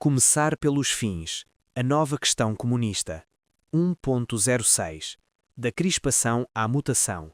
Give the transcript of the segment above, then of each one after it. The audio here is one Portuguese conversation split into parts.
Começar pelos fins. A nova questão comunista. 1.06. Da crispação à mutação.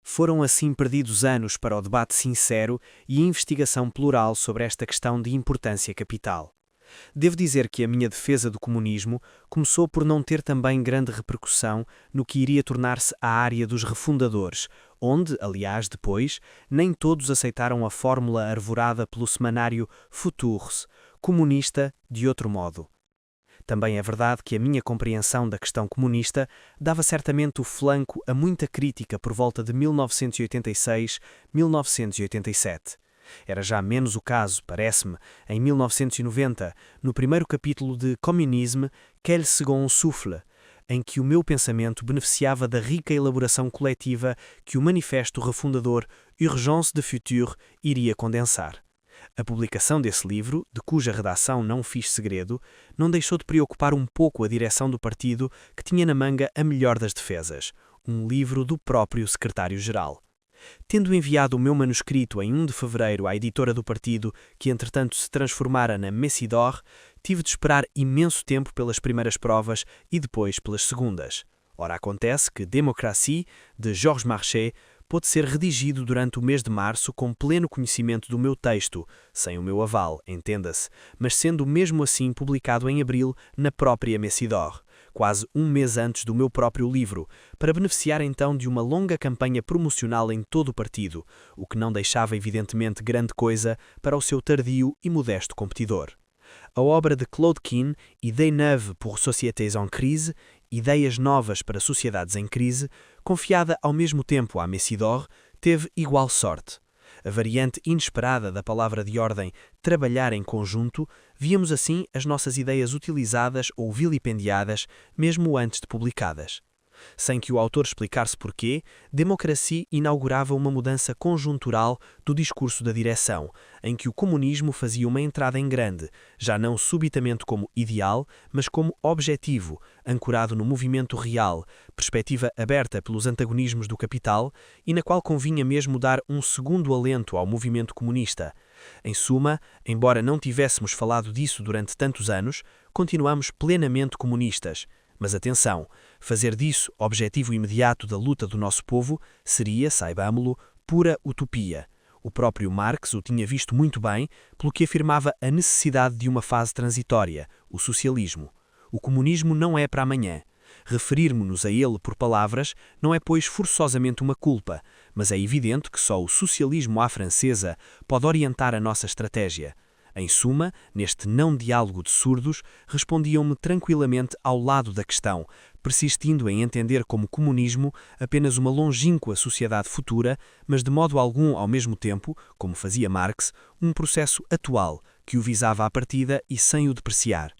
Foram assim perdidos anos para o debate sincero e a investigação plural sobre esta questão de importância capital. Devo dizer que a minha defesa do comunismo começou por não ter também grande repercussão no que iria tornar-se a área dos refundadores, onde, aliás, depois, nem todos aceitaram a fórmula arvorada pelo semanário Futurs, comunista de outro modo. Também é verdade que a minha compreensão da questão comunista dava certamente o flanco a muita crítica por volta de 1986-1987. Era já menos o caso, parece-me, em 1990, no primeiro capítulo de Communisme, Quel second souffle, em que o meu pensamento beneficiava da rica elaboração coletiva que o manifesto refundador Urgence de Futur iria condensar. A publicação desse livro, de cuja redação não fiz segredo, não deixou de preocupar um pouco a direção do partido que tinha na manga a melhor das defesas, um livro do próprio secretário-geral. Tendo enviado o meu manuscrito em 1 de fevereiro à editora do partido, que entretanto se transformara na Messidor, tive de esperar imenso tempo pelas primeiras provas e depois pelas segundas. Ora, acontece que Démocratie, de Georges Marchais, pôde ser redigido durante o mês de março com pleno conhecimento do meu texto, sem o meu aval, entenda-se, mas sendo mesmo assim publicado em abril na própria Messidor, quase um mês antes do meu próprio livro, para beneficiar então de uma longa campanha promocional em todo o partido, o que não deixava evidentemente grande coisa para o seu tardio e modesto competidor. A obra de Claude Quine, Idées neuves pour sociétés en crise, Ideias novas para sociedades em crise, confiada ao mesmo tempo à Messidor, teve igual sorte. A variante inesperada da palavra de ordem trabalhar em conjunto, víamos assim as nossas ideias utilizadas ou vilipendiadas, mesmo antes de publicadas. Sem que o autor explicasse porquê, Démocratie inaugurava uma mudança conjuntural do discurso da direção, em que o comunismo fazia uma entrada em grande, já não subitamente como ideal, mas como objetivo, ancorado no movimento real, perspectiva aberta pelos antagonismos do capital e na qual convinha mesmo dar um segundo alento ao movimento comunista. Em suma, embora não tivéssemos falado disso durante tantos anos, continuamos plenamente comunistas. Mas atenção, fazer disso objetivo imediato da luta do nosso povo seria, saibamo-lo, pura utopia. O próprio Marx o tinha visto muito bem, pelo que afirmava a necessidade de uma fase transitória, o socialismo. O comunismo não é para amanhã. Referirmos-nos a ele por palavras não é, pois, forçosamente uma culpa, mas é evidente que só o socialismo à francesa pode orientar a nossa estratégia. Em suma, neste não diálogo de surdos, respondiam-me tranquilamente ao lado da questão, persistindo em entender como comunismo apenas uma longínqua sociedade futura, mas de modo algum ao mesmo tempo, como fazia Marx, um processo atual, que o visava à partida e sem o depreciar.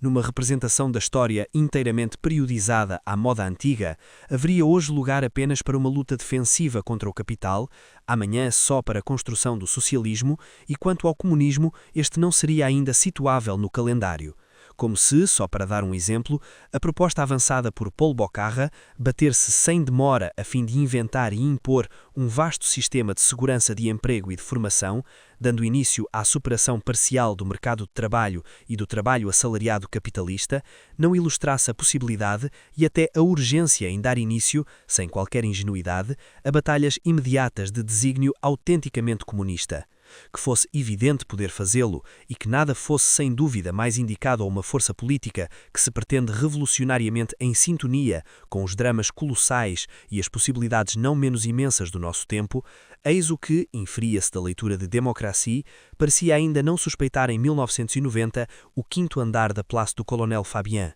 Numa representação da história inteiramente periodizada à moda antiga, haveria hoje lugar apenas para uma luta defensiva contra o capital, amanhã só para a construção do socialismo, e quanto ao comunismo, este não seria ainda situável no calendário. Como se, só para dar um exemplo, a proposta avançada por Paul Bocarra, bater-se sem demora a fim de inventar e impor um vasto sistema de segurança de emprego e de formação, dando início à superação parcial do mercado de trabalho e do trabalho assalariado capitalista, não ilustrasse a possibilidade e até a urgência em dar início, sem qualquer ingenuidade, a batalhas imediatas de desígnio autenticamente comunista. Que fosse evidente poder fazê-lo e que nada fosse sem dúvida mais indicado a uma força política que se pretende revolucionariamente em sintonia com os dramas colossais e as possibilidades não menos imensas do nosso tempo, eis o que, inferia-se da leitura de Démocratie, parecia ainda não suspeitar em 1990 o quinto andar da Place do Coronel Fabien.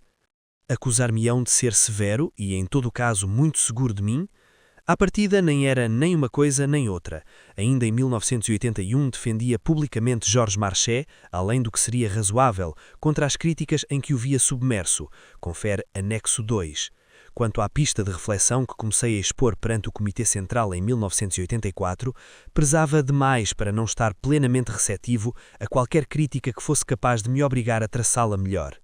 Acusar-me-ão de ser severo e, em todo o caso, muito seguro de mim? À partida nem era nem uma coisa nem outra. Ainda em 1981 defendia publicamente Georges Marchais, além do que seria razoável, contra as críticas em que o via submerso, confere anexo 2. Quanto à pista de reflexão que comecei a expor perante o Comitê Central em 1984, prezava demais para não estar plenamente receptivo a qualquer crítica que fosse capaz de me obrigar a traçá-la melhor.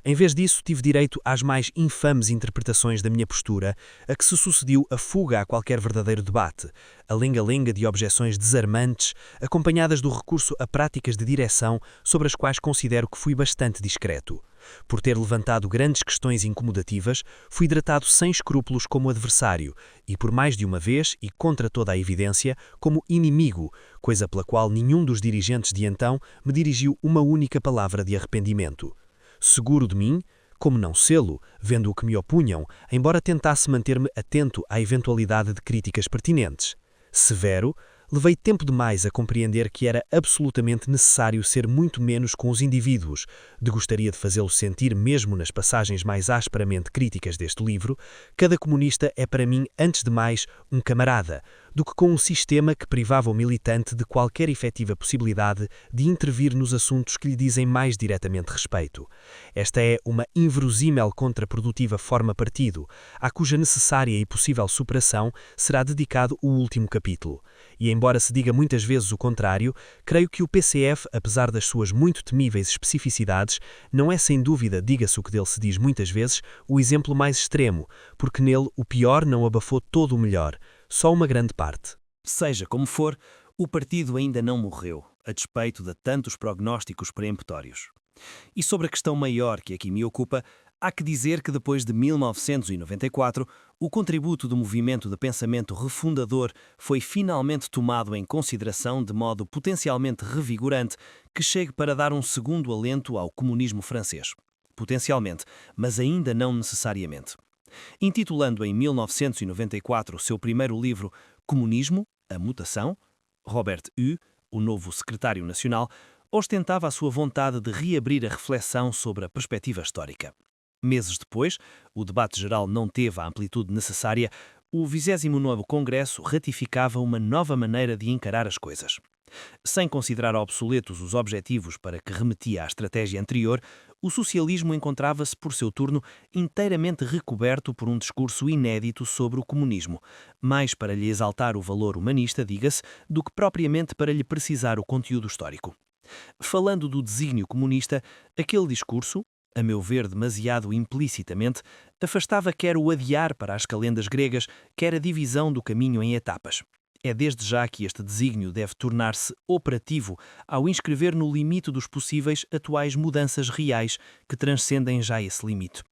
Em vez disso, tive direito às mais infames interpretações da minha postura, a que se sucedeu a fuga a qualquer verdadeiro debate, a lenga-lenga de objeções desarmantes, acompanhadas do recurso a práticas de direção sobre as quais considero que fui bastante discreto. Por ter levantado grandes questões incomodativas, fui tratado sem escrúpulos como adversário e, por mais de uma vez e contra toda a evidência, como inimigo, coisa pela qual nenhum dos dirigentes de então me dirigiu uma única palavra de arrependimento. Seguro de mim, como não sê-lo, vendo o que me opunham, embora tentasse manter-me atento à eventualidade de críticas pertinentes. Severo, levei tempo demais a compreender que era absolutamente necessário ser muito menos com os indivíduos, gostaria de fazê-los sentir mesmo nas passagens mais asperamente críticas deste livro, cada comunista é para mim, antes de mais, um camarada, do que com um sistema que privava o militante de qualquer efetiva possibilidade de intervir nos assuntos que lhe dizem mais diretamente respeito. Esta é uma inverosímil contraprodutiva forma-partido, à cuja necessária e possível superação será dedicado o último capítulo. E embora se diga muitas vezes o contrário, creio que o PCF, apesar das suas muito temíveis especificidades, não é sem dúvida, diga-se o que dele se diz muitas vezes, o exemplo mais extremo, porque nele o pior não abafou todo o melhor, só uma grande parte. Seja como for, o partido ainda não morreu, a despeito de tantos prognósticos peremptórios. E sobre a questão maior que aqui me ocupa, há que dizer que depois de 1994, o contributo do movimento de pensamento refundador foi finalmente tomado em consideração de modo potencialmente revigorante que chegue para dar um segundo alento ao comunismo francês. Potencialmente, mas ainda não necessariamente. Intitulando em 1994 o seu primeiro livro Comunismo, a Mutação, Robert Hue, o novo secretário nacional, ostentava a sua vontade de reabrir a reflexão sobre a perspectiva histórica. Meses depois, o debate geral não teve a amplitude necessária, o 29º Congresso ratificava uma nova maneira de encarar as coisas. Sem considerar obsoletos os objetivos para que remetia a estratégia anterior, o socialismo encontrava-se, por seu turno, inteiramente recoberto por um discurso inédito sobre o comunismo, mais para lhe exaltar o valor humanista, diga-se, do que propriamente para lhe precisar o conteúdo histórico. Falando do desígnio comunista, aquele discurso, a meu ver demasiado implicitamente, afastava quer o adiar para as calendas gregas, quer a divisão do caminho em etapas. É desde já que este desígnio deve tornar-se operativo ao inscrever no limite dos possíveis atuais mudanças reais que transcendem já esse limite.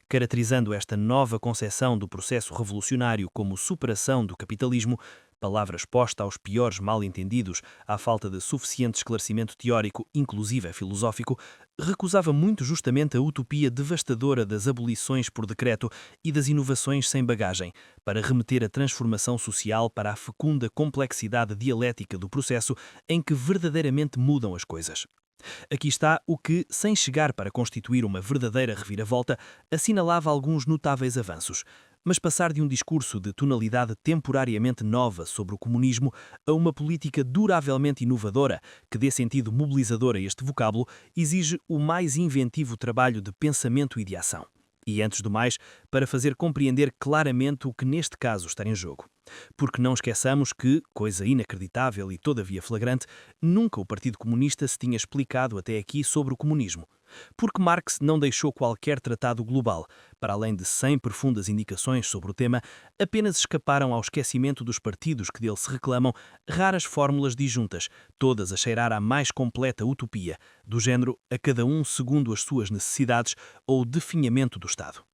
Caracterizando esta nova concepção do processo revolucionário como superação do capitalismo, palavra exposta aos piores mal-entendidos à falta de suficiente esclarecimento teórico, inclusive filosófico, recusava muito justamente a utopia devastadora das abolições por decreto e das inovações sem bagagem, para remeter a transformação social para a fecunda complexidade dialética do processo em que verdadeiramente mudam as coisas. Aqui está o que, sem chegar para constituir uma verdadeira reviravolta, assinalava alguns notáveis avanços, mas passar de um discurso de tonalidade temporariamente nova sobre o comunismo a uma política duravelmente inovadora que dê sentido mobilizador a este vocábulo exige o mais inventivo trabalho de pensamento e de ação. E, antes do mais, para fazer compreender claramente o que neste caso está em jogo. Porque não esqueçamos que, coisa inacreditável e todavia flagrante, nunca o Partido Comunista se tinha explicado até aqui sobre o comunismo. Porque Marx não deixou qualquer tratado global, para além de 100 profundas indicações sobre o tema, apenas escaparam ao esquecimento dos partidos que dele se reclamam raras fórmulas disjuntas, todas a cheirar à mais completa utopia, do género a cada um segundo as suas necessidades ou definhamento do Estado.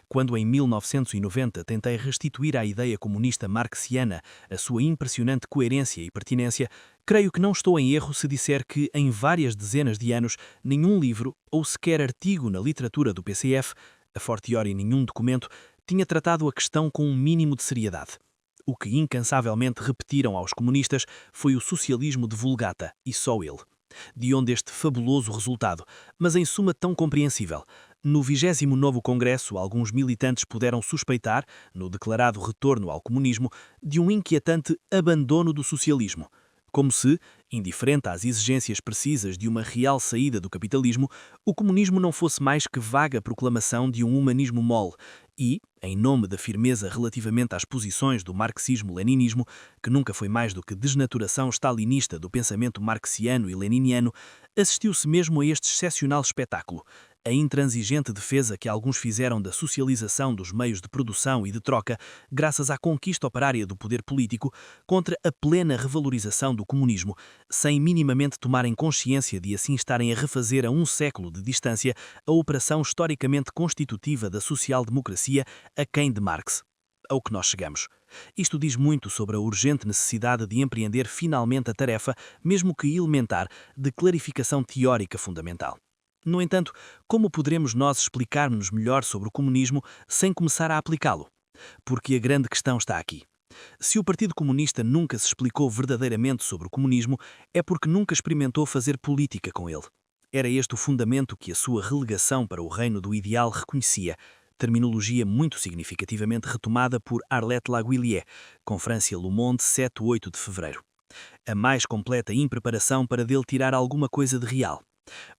Quando em 1990 tentei restituir à ideia comunista marxiana a sua impressionante coerência e pertinência, creio que não estou em erro se disser que, em várias dezenas de anos, nenhum livro ou sequer artigo na literatura do PCF, a fortiori nenhum documento, tinha tratado a questão com um mínimo de seriedade. O que incansavelmente repetiram aos comunistas foi o socialismo de Vulgata, e só ele. De onde este fabuloso resultado, mas em suma tão compreensível. No 29º Congresso, alguns militantes puderam suspeitar, no declarado retorno ao comunismo, de um inquietante abandono do socialismo. Como se, indiferente às exigências precisas de uma real saída do capitalismo, o comunismo não fosse mais que vaga proclamação de um humanismo mole e, em nome da firmeza relativamente às posições do marxismo-leninismo, que nunca foi mais do que desnaturação stalinista do pensamento marxiano e leniniano, assistiu-se mesmo a este excepcional espetáculo. A intransigente defesa que alguns fizeram da socialização dos meios de produção e de troca, graças à conquista operária do poder político, contra a plena revalorização do comunismo, sem minimamente tomarem consciência de assim estarem a refazer a um século de distância a operação historicamente constitutiva da social-democracia aquém de Marx. Ao que nós chegamos. Isto diz muito sobre a urgente necessidade de empreender finalmente a tarefa, mesmo que elementar, de clarificação teórica fundamental. No entanto, como poderemos nós explicar-nos melhor sobre o comunismo sem começar a aplicá-lo? Porque a grande questão está aqui. Se o Partido Comunista nunca se explicou verdadeiramente sobre o comunismo, é porque nunca experimentou fazer política com ele. Era este o fundamento que a sua relegação para o reino do ideal reconhecia, terminologia muito significativamente retomada por Arlette Laguillière, Conferência Le Monde, 7-8 de fevereiro. A mais completa impreparação para dele tirar alguma coisa de real.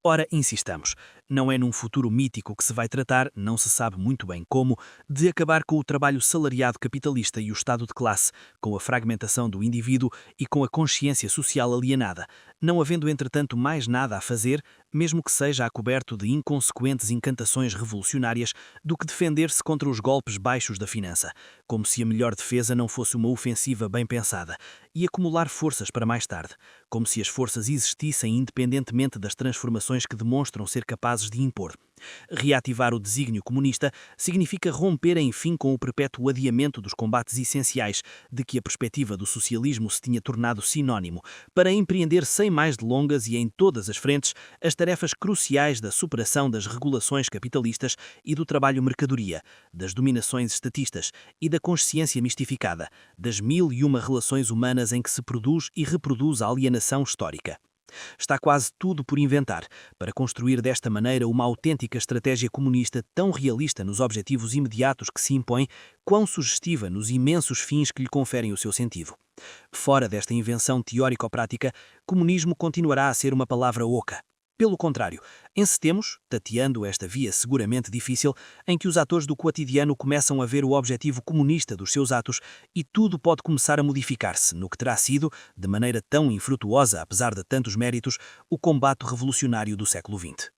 Ora, insistamos, não é num futuro mítico que se vai tratar, não se sabe muito bem como, de acabar com o trabalho salariado capitalista e o estado de classe, com a fragmentação do indivíduo e com a consciência social alienada, não havendo entretanto mais nada a fazer, mesmo que seja a coberto de inconsequentes incantações revolucionárias, do que defender-se contra os golpes baixos da finança, como se a melhor defesa não fosse uma ofensiva bem pensada, e acumular forças para mais tarde, como se as forças existissem independentemente das transformações que demonstram ser capazes de impor. Reativar o desígnio comunista significa romper enfim com o perpétuo adiamento dos combates essenciais de que a perspectiva do socialismo se tinha tornado sinónimo, para empreender sem mais delongas e em todas as frentes as tarefas cruciais da superação das regulações capitalistas e do trabalho-mercadoria, das dominações estatistas e da consciência mistificada, das 1001 relações humanas em que se produz e reproduz a alienação histórica. Está quase tudo por inventar, para construir desta maneira uma autêntica estratégia comunista tão realista nos objetivos imediatos que se impõe, quão sugestiva nos imensos fins que lhe conferem o seu sentido. Fora desta invenção teórico-prática, comunismo continuará a ser uma palavra oca. Pelo contrário, encetemos, tateando esta via seguramente difícil, em que os atores do cotidiano começam a ver o objetivo comunista dos seus atos e tudo pode começar a modificar-se no que terá sido, de maneira tão infrutuosa apesar de tantos méritos, o combate revolucionário do século XX.